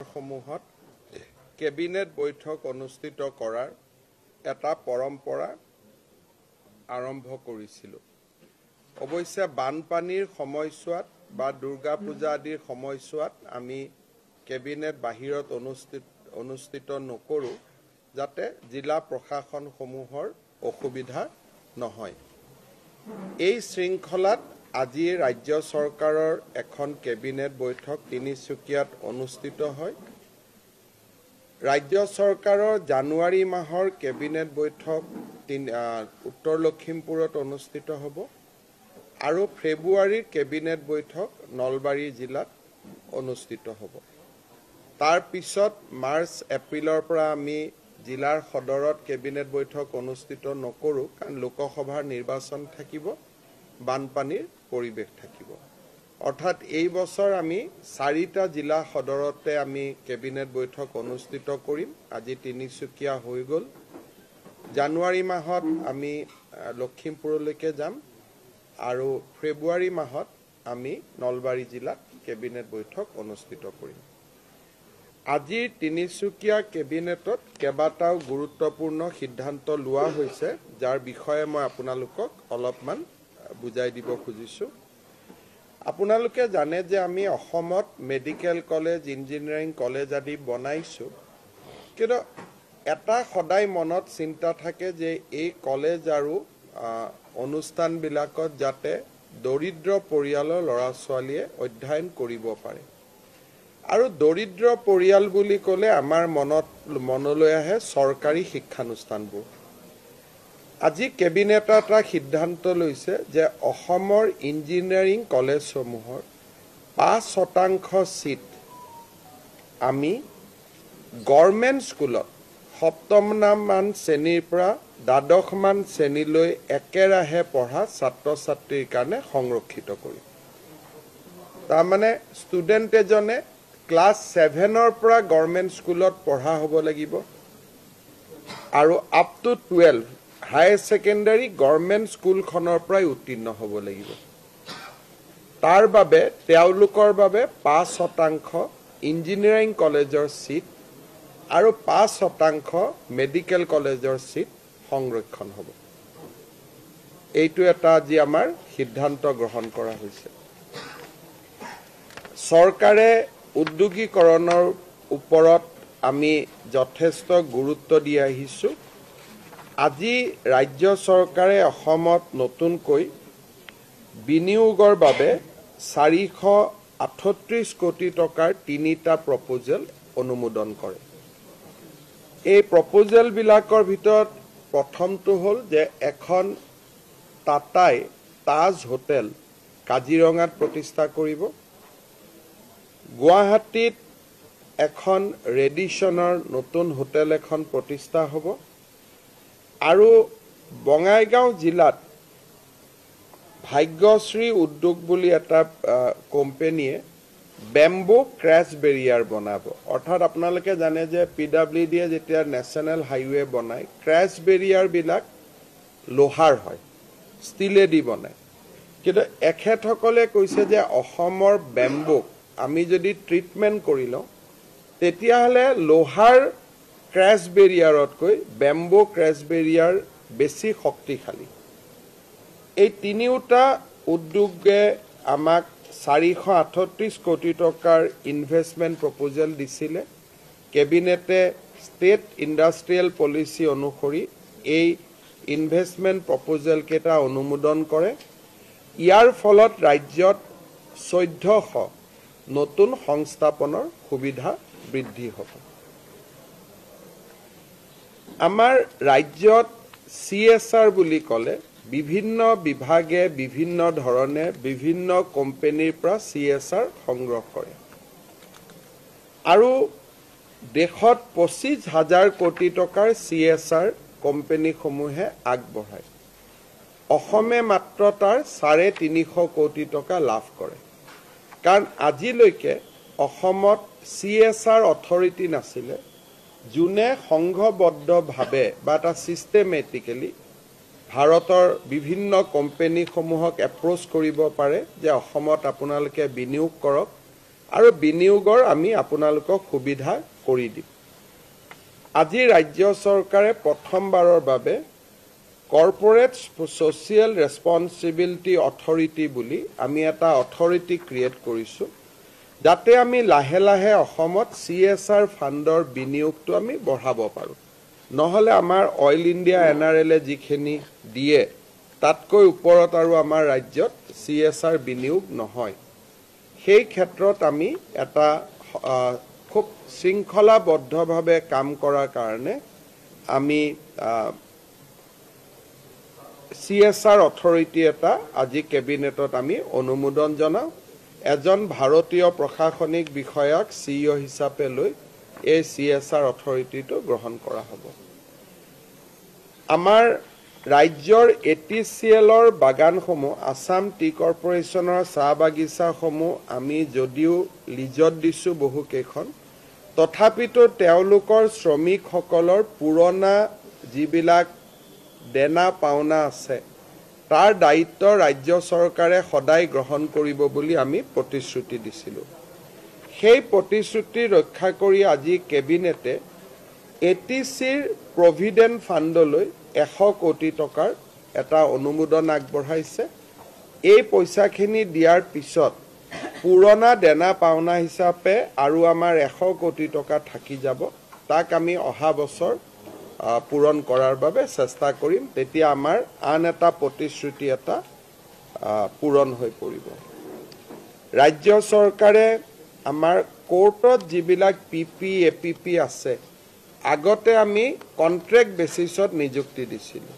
সমূহত কেবিনেট বৈঠক অনুষ্ঠিত কৰাৰ এটা পৰম্পৰা আৰম্ভ কৰিছিলোঁ। অৱশ্যে বানপানীৰ সময়ছোৱাত বা দুৰ্গা পূজা আদিৰ সময়ছোৱাত আমি কেবিনেট বাহিৰত অনুষ্ঠিত নকৰোঁ, যাতে জিলা প্ৰশাসনসমূহৰ অসুবিধা নহয়। এই শৃংখলাত আজি ৰাজ্য চৰকাৰৰ এখন কেবিনেট বৈঠক তিনিচুকীয়াত অনুষ্ঠিত হয়। ৰাজ্য চৰকাৰৰ জানুৱাৰী মাহৰ কেবিনেট বৈঠক উত্তৰ লখিমপুৰত অনুষ্ঠিত হ'ব আৰু ফেব্ৰুৱাৰীৰ কেবিনেট বৈঠক নলবাৰী জিলাত অনুষ্ঠিত হ'ব। তাৰ পিছত মাৰ্চ এপ্ৰিলৰ পৰা আমি জিলাৰ সদৰত কেবিনেট বৈঠক অনুষ্ঠিত নকৰোঁ, কাৰণ লোকসভাৰ নিৰ্বাচন থাকিব, বানপানীৰ পৰিৱেশ থাকিব। অৰ্থাৎ এই বছৰ আমি 4টা জিলা সদৰতে আমি কেবিনেট বৈঠক অনুষ্ঠিত কৰিম। আজি তিনিচুকীয়া হৈ গ'ল। জানুৱাৰী মাহত আমি লখিমপুৰলৈকে যাম আৰু ফেব্ৰুৱাৰী মাহত আমি নলবাৰী জিলাত কেবিনেট বৈঠক অনুষ্ঠিত কৰিম। আজিৰ তিনিচুকীয়া কেবিনেটত কেইবাটাও গুৰুত্বপূৰ্ণ সিদ্ধান্ত লোৱা হৈছে, যাৰ বিষয়ে মই আপোনালোকক অলপমান বুজাই দিব খুজিছোঁ। আপোনালোকে জানে যে আমি অসমত মেডিকেল কলেজ, ইঞ্জিনিয়াৰিং কলেজ আদি বনাইছোঁ, কিন্তু এটা সদায় মনত চিন্তা থাকে যে এই কলেজ আৰু অনুষ্ঠানবিলাকত যাতে দৰিদ্ৰ পৰিয়ালৰ ল'ৰা ছোৱালীয়ে অধ্যয়ন কৰিব পাৰে। আৰু দৰিদ্ৰ পৰিয়াল বুলি ক'লে আমাৰ মনলৈ আহে চৰকাৰী শিক্ষানুষ্ঠানবোৰ। আজি কেবিনেটে এটা সিদ্ধান্ত লৈছে যে অসমৰ ইঞ্জিনিয়াৰিং কলেজসমূহৰ 5% চিট আমি গভৰ্ণমেণ্ট স্কুলত 7মান শ্ৰেণীৰ পৰা 12মান শ্ৰেণীলৈ একেৰাহে পঢ়া ছাত্ৰ ছাত্ৰীৰ কাৰণে সংৰক্ষিত কৰিম। তাৰমানে ষ্টুডেণ্ট এজনে ক্লাছ 7ৰ পৰা গভৰ্ণমেণ্ট স্কুলত পঢ়া হ'ব লাগিব আৰু up to 12 higher secondary government স্কুলখনৰ পৰাই উত্তীৰ্ণ হ'ব লাগিব। তাৰ বাবে তেওঁলোকৰ বাবে 5% ইঞ্জিনিয়াৰিং কলেজৰ চিট আৰু 5% মেডিকেল কলেজৰ চিট সংৰক্ষণ হ'ব। এইটো এটা আজি আমাৰ সিদ্ধান্ত গ্ৰহণ কৰা হৈছে। চৰকাৰে উদ্যোগীকৰণৰ ওপৰত আমি যথেষ্ট গুৰুত্ব দি আহিছোঁ। আজি ৰাজ্য চৰকাৰে অসমত নতুনকৈ বিনিয়োগৰ বাবে 438 কোটি টকাৰ 3টা প্ৰপ'জেল অনুমোদন কৰে। এই প্ৰপ'জেলবিলাকৰ ভিতৰত প্ৰথমটো হ'ল যে এখন টাটাই তাজ হোটেল কাজিৰঙাত প্ৰতিষ্ঠা কৰিব। গুৱাহাটীত এখন ৰেডিশ্যনৰ নতুন হোটেল এখন প্ৰতিষ্ঠা হ'ব আৰু বঙাইগাঁও জিলাত ভাগ্যশ্ৰী উদ্যোগ বুলি এটা কোম্পানীয়ে বেম্বো ক্ৰেছ বেৰিয়াৰ বনাব। অৰ্থাৎ আপোনালোকে জানে যে PWDয়ে যেতিয়া নেশ্যনেল হাইৱে বনায়, ক্ৰেছ বেৰিয়াৰবিলাক লোহাৰ হয়, ষ্টীলেদি বনায়। কিন্তু এখেতসকলে কৈছে যে অসমৰ বেম্বোক আমি যদি ট্ৰিটমেণ্ট কৰি লওঁ, তেতিয়াহ'লে লোহাৰ ক্ৰেছ বেৰিয়াৰতকৈ বেম্বো ক্ৰেছ বেৰিয়াৰ বেছি শক্তিশালী। এই তিনিওটা উদ্যোগে আমাক 438 কোটি টকাৰ ইনভেষ্টমেণ্ট প্ৰপ'জেল দিছিলে। কেবিনেটে ষ্টেট ইণ্ডাষ্ট্ৰিয়েল পলিচি অনুসৰি এই ইনভেষ্টমেণ্ট প্ৰপ'জেলকেইটা অনুমোদন কৰে। ইয়াৰ ফলত ৰাজ্যত 1400 নতুন সংস্থাপনৰ সুবিধা বৃদ্ধি হ'ব। আমাৰ ৰাজ্যত CSR বুলি ক'লে বিভিন্ন বিভাগে বিভিন্ন ধৰণে বিভিন্ন কোম্পানীৰ পৰা CSR সংগ্ৰহ কৰে আৰু দেশত 25,000 কোটি টকাৰ CSR কোম্পানীসমূহে আগবঢ়ায়। অসমে মাত্ৰ তাৰ 350 কোটি টকা লাভ কৰে, কাৰণ আজিলৈকে অসমত CSR অথৰিটি নাছিলে, যোনে সংঘবদ্ধভাৱে বা এটা ছিষ্টেমেটিকেলি ভাৰতৰ বিভিন্ন কোম্পানীসমূহক এপ্ৰ'চ কৰিব পাৰে যে অসমত আপোনালোকে বিনিয়োগ কৰক আৰু বিনিয়োগৰ আমি আপোনালোকক সুবিধা কৰি দিম। আজি ৰাজ্য চৰকাৰে প্ৰথমবাৰৰ বাবে কৰ্পোৰেট ছ'চিয়েল ৰেছপন্সিবিলিটি অথৰিটি বুলি আমি এটা অথৰিটি ক্ৰিয়েট কৰিছোঁ, যাতে আমি লাহে লাহে অসমত CSR ফাণ্ডৰ বিনিয়োগটো আমি বঢ়াব পাৰোঁ। নহ'লে আমাৰ অইল ইণ্ডিয়া NRL যিখিনি দিয়ে তাতকৈ ওপৰত আৰু আমাৰ ৰাজ্যত CSR বিনিয়োগ নহয়। সেই ক্ষেত্ৰত আমি এটা খুব শৃংখলাবদ্ধভাৱে কাম কৰাৰ কাৰণে আমি CSR অথৰিটি এটা আজি কেবিনেটত আমি অনুমোদন জনাওঁ। এজন ভাৰতীয় প্ৰশাসনিক বিষয়াক CEO হিচাপে লৈ এই CSR অথৰিটিটো গ্ৰহণ কৰা হ'ব। আমাৰ ৰাজ্যৰ ATCLৰ বাগানসমূহ, আছাম টি কৰ্পোৰেশ্যনৰ চাহ বাগিচাসমূহ আমি যদিও লিজত দিছোঁ বহুকেইখন, তথাপিতো তেওঁলোকৰ শ্ৰমিকসকলৰ পুৰণা যিবিলাক দেনা পাওনা আছে তাৰ দায়িত্ব ৰাজ্য চৰকাৰে সদায় গ্ৰহণ কৰিব বুলি আমি প্ৰতিশ্ৰুতি দিছিলোঁ। সেই প্ৰতিশ্ৰুতি ৰক্ষা কৰি আজি কেবিনেটে ATCৰ প্ৰভিডেণ্ট ফাণ্ডলৈ 100 কোটি টকাৰ এটা অনুমোদন আগবঢ়াইছে। এই পইচাখিনি দিয়াৰ পিছত পুৰণা দেনা পাওনা হিচাপে আৰু আমাৰ 100 কোটি টকা থাকি যাব। তাক আমি অহা বছৰ পূৰণ কৰাৰ বাবে চেষ্টা কৰিম। তেতিয়া আমাৰ আন এটা প্ৰতিশ্ৰুতি এটা পূৰণ হৈ পৰিব। ৰাজ্য চৰকাৰে আমাৰ কোৰ্টত যিবিলাক PP APP আছে, আগতে আমি কন্ট্ৰেক্ট বেচিছত নিযুক্তি দিছিলোঁ।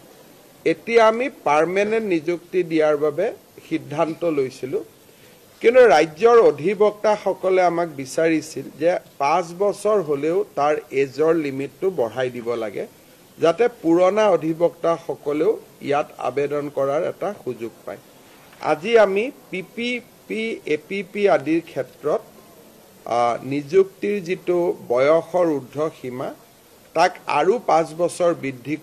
এতিয়া আমি পাৰ্মানেণ্ট নিযুক্তি দিয়াৰ বাবে সিদ্ধান্ত লৈছিলোঁ। কিন্তু ৰাজ্যৰ অধিবক্তাসকলে আমাক বিচাৰিছিল যে 5 বছৰ হ'লেও তাৰ এজৰ লিমিটটো বঢ়াই দিব লাগে, যাতে পুৰণা অধিবক্তাসকলেও ইয়াত আবেদন কৰাৰ এটা সুযোগ পায়। আজি আমি PPP APP আদিৰ ক্ষেত্ৰত নিযুক্তিৰ যিটো বয়সৰ ঊৰ্ধ্ব সীমা তাক আৰু 5 বছৰ বৃদ্ধি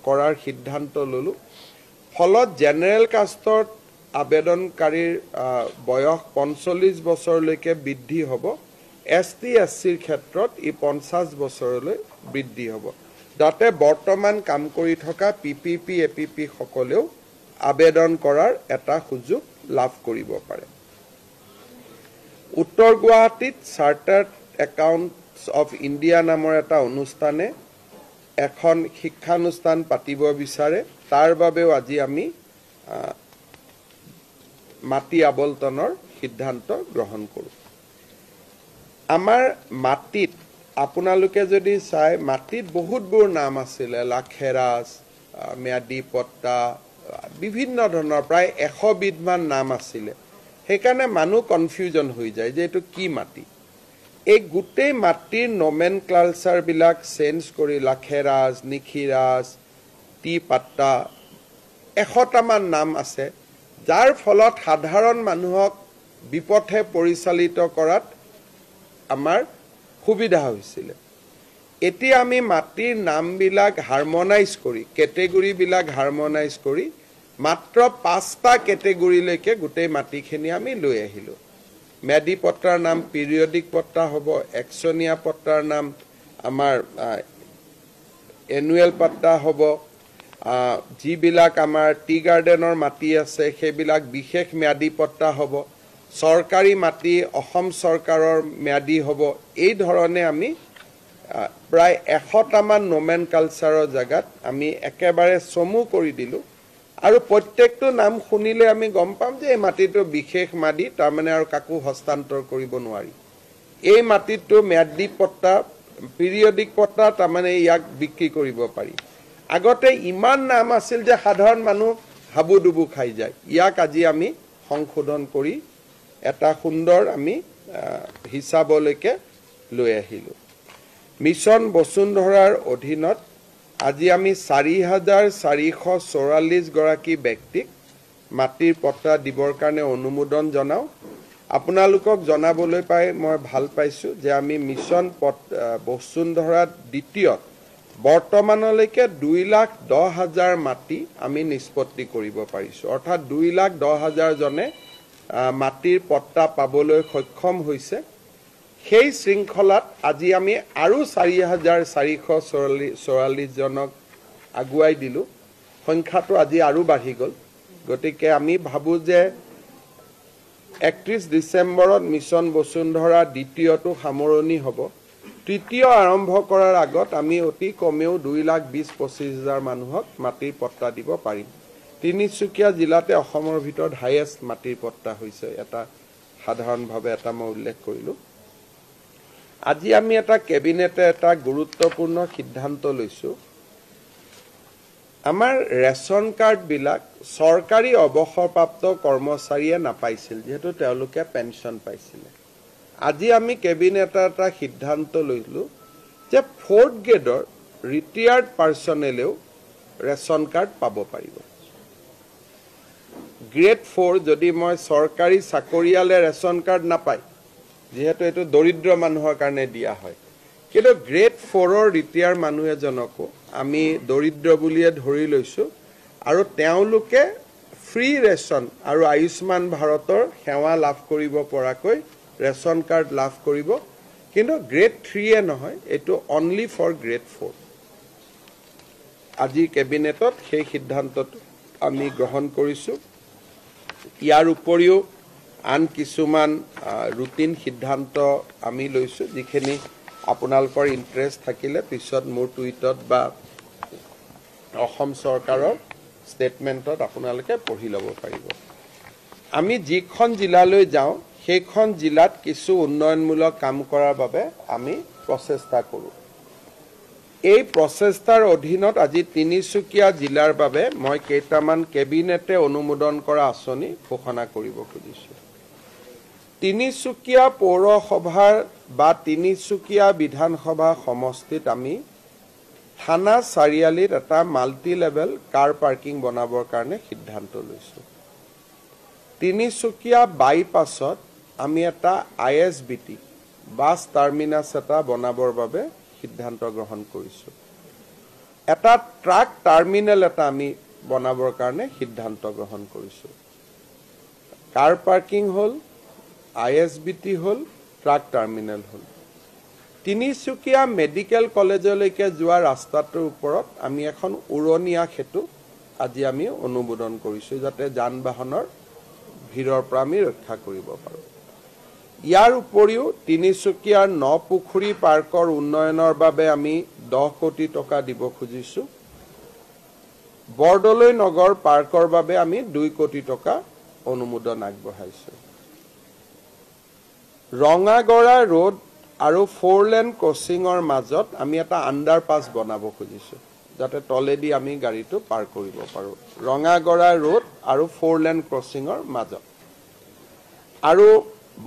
কৰাৰ সিদ্ধান্ত ল'লোঁ। ফলত জেনেৰেল কাষ্টত আবেদনকাৰীৰ বয়স 45 বছৰলৈকে বৃদ্ধি হ'ব। ST SCৰ ক্ষেত্ৰত ই 50 বছৰলৈ বৃদ্ধি হ'ব, যাতে বৰ্তমান কাম কৰি থকা PPP APP সকলেও আবেদন কৰাৰ এটা সুযোগ লাভ কৰিব পাৰে। উত্তৰ গুৱাহাটীত চাৰ্টাৰ্ড একাউণ্টছ অফ ইণ্ডিয়া নামৰ এটা অনুষ্ঠানে এখন শিক্ষানুষ্ঠান পাতিব বিচাৰে। তাৰ বাবেও আজি আমি মাটি আবণ্টনৰ সিদ্ধান্ত গ্ৰহণ কৰোঁ। আমাৰ মাটিত আপোনালোকে যদি চাই, মাটিত বহুতবোৰ নাম আছিলে, লাখেৰাজ, ম্যাদী পট্টা, বিভিন্ন ধৰণৰ প্ৰায় 100 বিধমান নাম আছিলে। সেইকাৰণে মানুহ কনফিউজন হৈ যায় যে এইটো কি মাটি। এই গোটেই মাটিৰ নমেনক্লাচাৰবিলাক চেঞ্জ কৰি লাখেৰাজ, নিখিৰাজ, টি পাট্টা 100টামান নাম আছে, যাৰ ফলত সাধাৰণ মানুহক বিপথে পৰিচালিত কৰাত আমাৰ সুবিধা হৈছিলে। এতিয়া আমি মাটিৰ নামবিলাক হাৰমনাইজ কৰি, কেটেগৰীবিলাক হাৰমনাইজ কৰি মাত্ৰ 5টা কেটেগৰীলৈকে গোটেই মাটিখিনি আমি লৈ আহিলোঁ। ম্যাদী পট্টাৰ নাম পিৰিয়ডিক পট্টা হ'ব, একচনীয়া পট্টাৰ নাম আমাৰ এনুৱেল পট্টা হ'ব, যিবিলাক আমাৰ টি গাৰ্ডেনৰ মাটি আছে সেইবিলাক বিশেষ ম্যাদী পট্টা হ'ব, চৰকাৰী মাটি অসম চৰকাৰৰ ম্যাদী হ'ব। এই ধৰণে আমি প্ৰায় 100টামান নমেনকালচাৰৰ জেগাত আমি একেবাৰে চমু কৰি দিলোঁ। আৰু প্ৰত্যেকটো নাম শুনিলে আমি গম পাম যে এই মাটিটো বিশেষ মাটি, তাৰমানে আৰু কাকো হস্তান্তৰ কৰিব নোৱাৰি। এই মাটিটো ম্যাদী পট্টা, পিৰিয়ডিক পট্টা, তাৰমানে ইয়াক বিক্ৰী কৰিব পাৰি। আগতে ইমান নাম আছিল যে সাধাৰণ মানুহ হাবুডুবু খাই যায়। ইয়াক আজি আমি সংশোধন কৰি এটা সুন্দৰ আমি হিচাপলৈকে লৈ আহিলোঁ। মিছন বসুন্ধৰাৰ অধীনত আজি আমি 4,444 গৰাকী ব্যক্তিক মাটিৰ পট্টা দিবৰ কাৰণে অনুমোদন জনাওঁ। আপোনালোকক জনাবলৈ পাই মই ভাল পাইছোঁ যে আমি মিছন বসুন্ধৰা দ্বিতীয়ত বৰ্তমানলৈকে 2,10,000 মাটি আমি নিষ্পত্তি কৰিব পাৰিছোঁ। অৰ্থাৎ 2,10,000 জনে মাটিৰ পট্টা পাবলৈ সক্ষম হৈছে সেই শৃংখলাত আজি আমি আৰু 4444 জনক আগুৱাই দিলো সংখ্যাটো আজি আৰু বাঢ়ি গল গতিকে আমি ভাবো যে 31 ডিসেম্বৰত মিশন বসুন্ধৰা দ্বিতীয়টো সামৰণি হ'ব তৃতীয় আৰম্ভ কৰাৰ আগত আমি অতি কমেও 2,20,25,000 মানুহক মাটিৰ পট্টা দিব পাৰিম তিনিচুকীয়া জিলাতে অসমৰ ভিতৰত হাইয়েষ্ট মাটিৰ পট্টা হৈছে এটা সাধাৰণভাৱে এটা মই উল্লেখ কৰিলো আজি আমি এটা কেবিনেটে এটা গুৰুত্বপূৰ্ণ সিদ্ধান্ত লৈছো আমাৰ ৰেশন কাৰ্ড বিলাক সৰকাৰি অৱসৰপ্ৰাপ্ত কৰ্মচাৰীয়ে নাপাইছিল যেহেতু তেওঁলোকে পেনশন পাইছিল আজি আমি কেবিনেটে এটা সিদ্ধান্ত লৈলো যে 4th গ্ৰেডৰ ৰিটায়াৰ্ড পাৰ্সনেলেও ৰেশন কাৰ্ড পাব পাৰিব গ্ৰেড 4 যদি মই সৰকাৰি চাকৰিয়ালে ৰেশন কাৰ্ড নাপায় যেহেতু এটো দৰিদ্ৰ মানুহৰ কাৰণে দিয়া হয় কিন্তু গ্ৰেড 4ৰ ৰিটায়াৰ মানুহ এজনকো আমি দৰিদ্ৰ বুলিয়ে ধৰি লৈছো আৰু তেওঁলোকে ফ্ৰী ৰেশন আৰু আয়ুষ্মান ভাৰতৰ সেৱা লাভ কৰিব পৰাকৈ ৰেশন কাৰ্ড লাভ কৰিব কিন্তু গ্ৰেড 3 এ নহয় এটো অনলি ফৰ গ্ৰেড 4 আজি কেবিনেটত সেই সিদ্ধান্তটো আমি গ্ৰহণ কৰিছো ইয়াৰ উপৰিও আন কিছুমান ৰুটিন সিদ্ধান্ত আমি লৈছো যিখিনি আপোনালোকৰ ইন্টাৰেষ্ট থাকিলে পিছত মোৰ টুইটত বা অসম চৰকাৰৰ ষ্টেটমেন্টত আপোনালোকে পঢ়ি ল'ব পাৰিব আমি যিখন জিলালৈ যাওঁ সেইখন জিলাত কিছু উন্নয়নমূলক কাম কৰাৰ বাবে আমি প্ৰচেষ্টা কৰো এই প্ৰচেষ্টাৰ অধীনত আজি তিনিচুকীয়া জিলাৰ বাবে মই কেইটামান কেবিনেটে অনুমোদন কৰা আঁচনি ঘোষণা কৰিব খুজিছো তিনিচুকীয়া পৌৰসভাৰ বা তিনিচুকীয়া বিধানসভা সমষ্টিত আমি থানা চাৰিআলিত এটা মাল্টি লেভেল কাৰ পাৰ্কিং বনাবৰ কাৰণে সিদ্ধান্ত লৈছো তিনিচুকীয়া বাইপাছত আমি এটা আইএসবিটি বাস টাৰ্মিনাস এটা বনাবৰ বাবে সিদ্ধান্ত গ্ৰহণ কৰিছো এটা ট্ৰাক টাৰ্মিনেল এটা আমি বনাবৰ কাৰণে সিদ্ধান্ত গ্ৰহণ কৰিছো কাৰ পাৰ্কিং হল আইএসবিটি হল ট্ৰাক টাৰ্মিনেল হল তিনিচুকীয়া মেডিকেল কলেজলৈকে যোৱা ৰাস্তাটোৰ ওপৰত আমি এখন উৰণীয়া সেতু আজি আমি অনুমোদন কৰিছো যাতে যান বাহনৰ ভিৰৰ পৰা আমি ৰক্ষা কৰিব পাৰো ইয়াৰ উপৰিও তিনিচুকীয়াৰ নপুখুৰী পাৰ্কৰ উন্নয়নৰ বাবে আমি 10 কোটি টকা দিব খুজিছো বৰদলৈ নগৰ পাৰ্কৰ বাবে আমি 2 কোটি টকা অনুমোদন আগবঢ়াইছো ৰঙাগড়া ৰোড আৰু 4 লেন ক্ৰছিংৰ মাজত আমি এটা আন্ডাৰপাস বনাব খুজিছো যাতে তলেদি আমি গাড়ীটো পাৰ কৰিব পাৰো ৰঙাগড়া ৰোড আৰু 4 লেন ক্ৰছিংৰ মাজত আৰু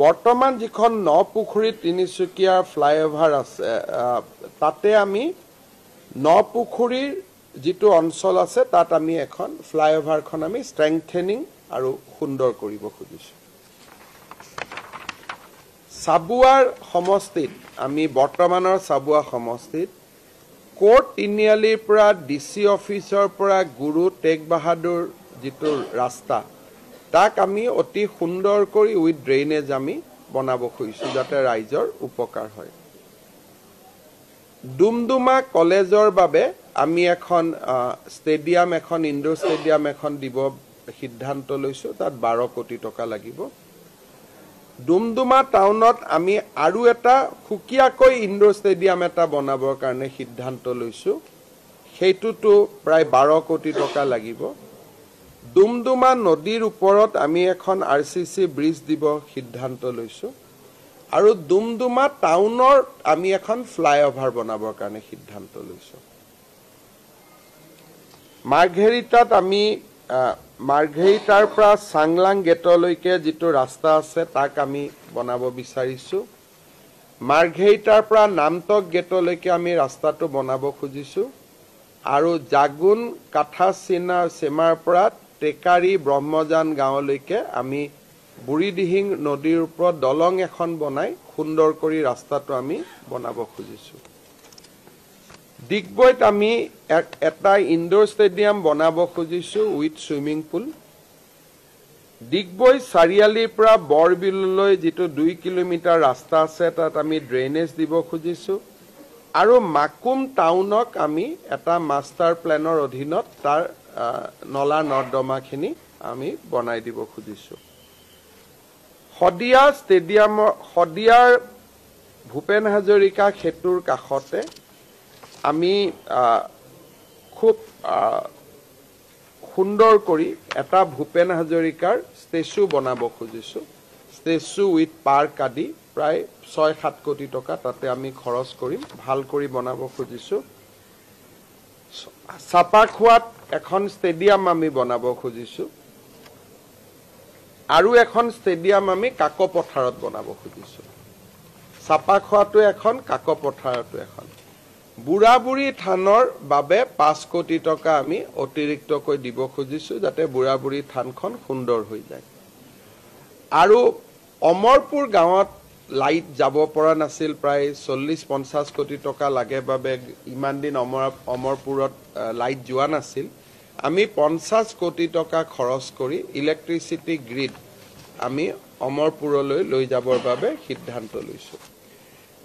বৰ্তমান যিখন নপুখুৰী তিনিচুকীয়া ফ্লাইওভাৰ আছে তাতে আমি নপুখুৰীৰ যিটো অঞ্চল আছে তাত আমি এখন ফ্লাইওভাৰখন আমি ষ্ট্ৰেংথেনিং আৰু সুন্দৰ কৰিব খুজিছো সাবুৱাৰ সমষ্টিত আমি বৰ্তমানৰ সাবুৱা সমষ্টিত কোৰ্ট তিনিআলিৰ পৰা ডিসি অফিচৰ পৰা গুৰু টেগ বাহাদুৰ যিটো ৰাস্তা তাক আমি অতি সুন্দৰ কৰি উইথ ড্ৰেইনেজ আমি বনাব খুজিছো যাতে ৰাইজৰ উপকাৰ হয় ডুমডুমা কলেজৰ বাবে আমি এখন ষ্টেডিয়াম এখন ইনডোৰ ষ্টেডিয়াম এখন দিব সিদ্ধান্ত লৈছো তাত 12 কোটি টকা লাগিব ডুমডুমা টাউনত আমি আৰু এটা খুকিয়াকৈ ইনডোৰ ষ্টেডিয়াম এটা বনাবৰ কাৰণে সিদ্ধান্ত লৈছো সেইটোটো প্ৰায় 12 কোটি টকা লাগিব ডুমডুমা নদীৰ ওপৰত আমি এখন আৰসিসি ব্ৰিজ দিব সিদ্ধান্ত লৈছো আৰু ডুমডুমা টাউনৰ আমি এখন ফ্লাইওভাৰ বনাবৰ কাৰণে সিদ্ধান্ত লৈছো মাৰ্ঘেৰিটাত আমি মাৰ্ঘেৰিটাৰ পৰা চাংলাং গেটলৈকে যিটো ৰাস্তা আছে তাক আমি বনাব বিচাৰিছো মাৰ্ঘেৰিটাৰ পৰা নামটক গেটলৈকে আমি ৰাস্তাটো বনাব খুজিছো আৰু জাগুন কাঠা সীমাৰ পৰা টেকাৰী ব্ৰহ্মজান গাঁৱলৈকে আমি বুঢ়ীদিহিং নদীৰ ওপৰত দলং এখন বনাই সুন্দৰ কৰি ৰাস্তাটো আমি বনাব খুজিছো ডিগবৈত আমি এটা ইনডোৰ ষ্টেডিয়াম বনাব খুজিছো উইথ সুইমিং পুল ডিগবৈ চাৰিআলিৰ পৰা বৰবিললৈ যিটো 2 কিলোমিটাৰ ৰাস্তা আছে তাত আমি ড্ৰেইনেজ দিব খুজিছোঁ আৰু মাকুম টাউনক আমি এটা মাষ্টাৰ প্লেনৰ অধীনত তাৰ নলা নৰ্দমাখিনি আমি বনাই দিব খুজিছোঁ শদিয়া ষ্টেডিয়ামৰ শদিয়াৰ ভূপেন হাজৰিকা সেতুৰ কাষতে আমি খুব সুন্দৰ কৰি এটা ভূপেন হাজৰিকাৰ ষ্টেচু বনাব খুজিছোঁ ষ্টেচু উইথ পাৰ্ক আদি প্ৰায় 6-7 কোটি টকা তাতে আমি খৰচ কৰিম ভাল কৰি বনাব খুজিছোঁ চাপাখোৱাত এখন ষ্টেডিয়াম আমি বনাব খুজিছোঁ আৰু এখন ষ্টেডিয়াম আমি কাকপথাৰত বনাব খুজিছোঁ চাপাখোৱাটো এখন কাকপথাৰটো এখন বুঢ়াবুঢ়ী থানৰ বাবে 5 কোটি টকা আমি অতিৰিক্তকৈ দিব খুজিছোঁ যাতে বুঢ়াবুঢ়ী থানখন সুন্দৰ হৈ যায় আৰু অমৰপুৰ গাঁৱত লাইট যাব পৰা নাছিল প্ৰায় 40-50 কোটি টকা লাগে বাবে ইমান দিন অমৰপুৰত লাইট যোৱা নাছিল আমি 50 কোটি টকা খৰচ কৰি ইলেক্ট্ৰিচিটি গ্ৰিড আমি অমৰপুৰলৈ লৈ যাবৰ বাবে সিদ্ধান্ত লৈছোঁ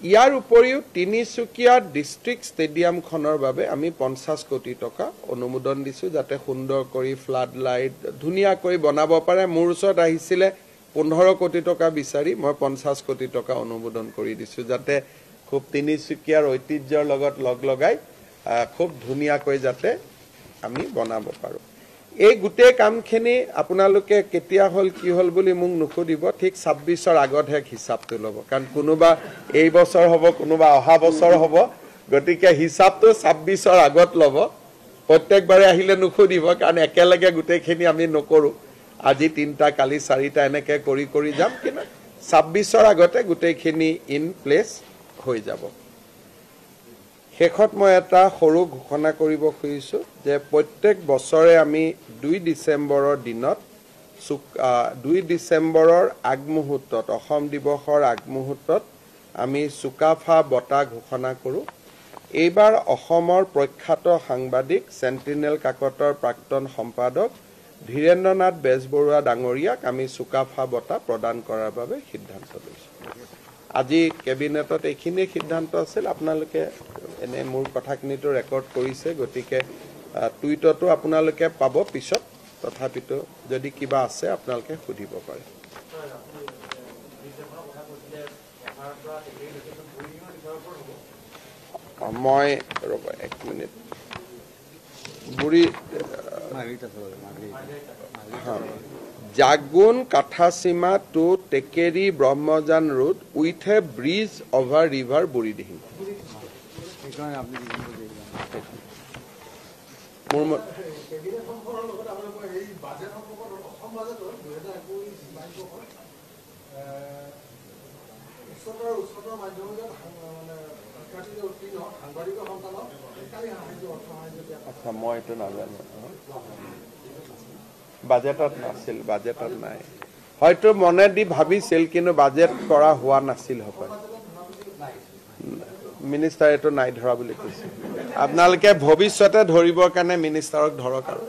ইয়াৰ উপৰিও তিনিচুকীয়া ডিস্ট্ৰিক্ট ষ্টেডিয়ামখনৰ বাবে আমি 50 কোটি টকা অনুমোদন দিছোঁ যাতে সুন্দৰ কৰি ফ্লাড লাইট ধুনীয়া কৰি বনাব পাৰে মোৰ ওচৰত আহিছিলে 15 কোটি টকা বিচাৰি মই 50 কোটি টকা অনুমোদন কৰি দিছোঁ যাতে খুব তিনিচুকীয়াৰ ঐতিহ্যৰ লগত লগ লগাই খুব ধুনীয়াকৈ যাতে আমি বনাব পাৰোঁ এই গোটেই কামখিনি আপোনালোকে কেতিয়া হল কি হল বুলি মোক নুখুদিব ঠিক 26ৰ আগতহে হিচাপটো ল'ব কাৰণ কোনোবা এই বছৰ হ'ব কোনোবা অহা বছৰ হ'ব গতিকে হিচাপটো 26ৰ আগত ল'ব প্ৰত্যেকবাৰে আহিলে নুখুদিব কাৰণ একেলগে গোটেইখিনি আমি নকৰোঁ আজি 3টা কালি 4টা এনেকে কৰি যাম কিন্তু 26ৰ আগতে গোটেইখিনি ইন প্লেস হৈ যাব শেষত মই এটা সৰু ঘোষণা কৰিব খুজিছোঁ যে প্ৰত্যেক বছৰে আমি 2 ডিচেম্বৰৰ দিনত 2 ডিচেম্বৰৰ আগমুহূৰ্তত অসম দিৱসৰ আগমুহূৰ্তত আমি চুকাফা বঁটা ঘোষণা কৰোঁ এইবাৰ অসমৰ প্ৰখ্যাত সাংবাদিক সেন্টিনেল কাকতৰ প্ৰাক্তন সম্পাদক ধীৰেন্দ্ৰনাথ বেজবৰুৱা ডাঙৰীয়াক আমি চুকাফা বঁটা প্ৰদান কৰাৰ বাবে সিদ্ধান্ত লৈছোঁ আজি কেবিনেটত এইখিনি সিদ্ধান্ত আছিল আপোনালোকে এনে মোৰ কথাখিনিটো ৰেকৰ্ড কৰিছে গতিকে টুইটতো আপোনালোকে পাব পিছত তথাপিতো যদি কিবা আছে আপোনালোকে সুধিব পাৰে মই ৰ'ব 1 minute Burhi Jagun Kathasima to Tekeri Brahmajan road with a bridge over river Burhidihing আচ্ছা মই এইটো নাজানো বাজেটত নাছিল বাজেটত নাই হয়তো মনে দি ভাবিছিল কিন্তু বাজেট কৰা হোৱা নাছিল হ'ব মিনিষ্টাৰ এটো নাই ধৰা বুলি কৈছে আপোনালোকে ভৱিষ্যতে ধৰিবৰ কাৰণে মিনিষ্টাৰক ধৰক আৰু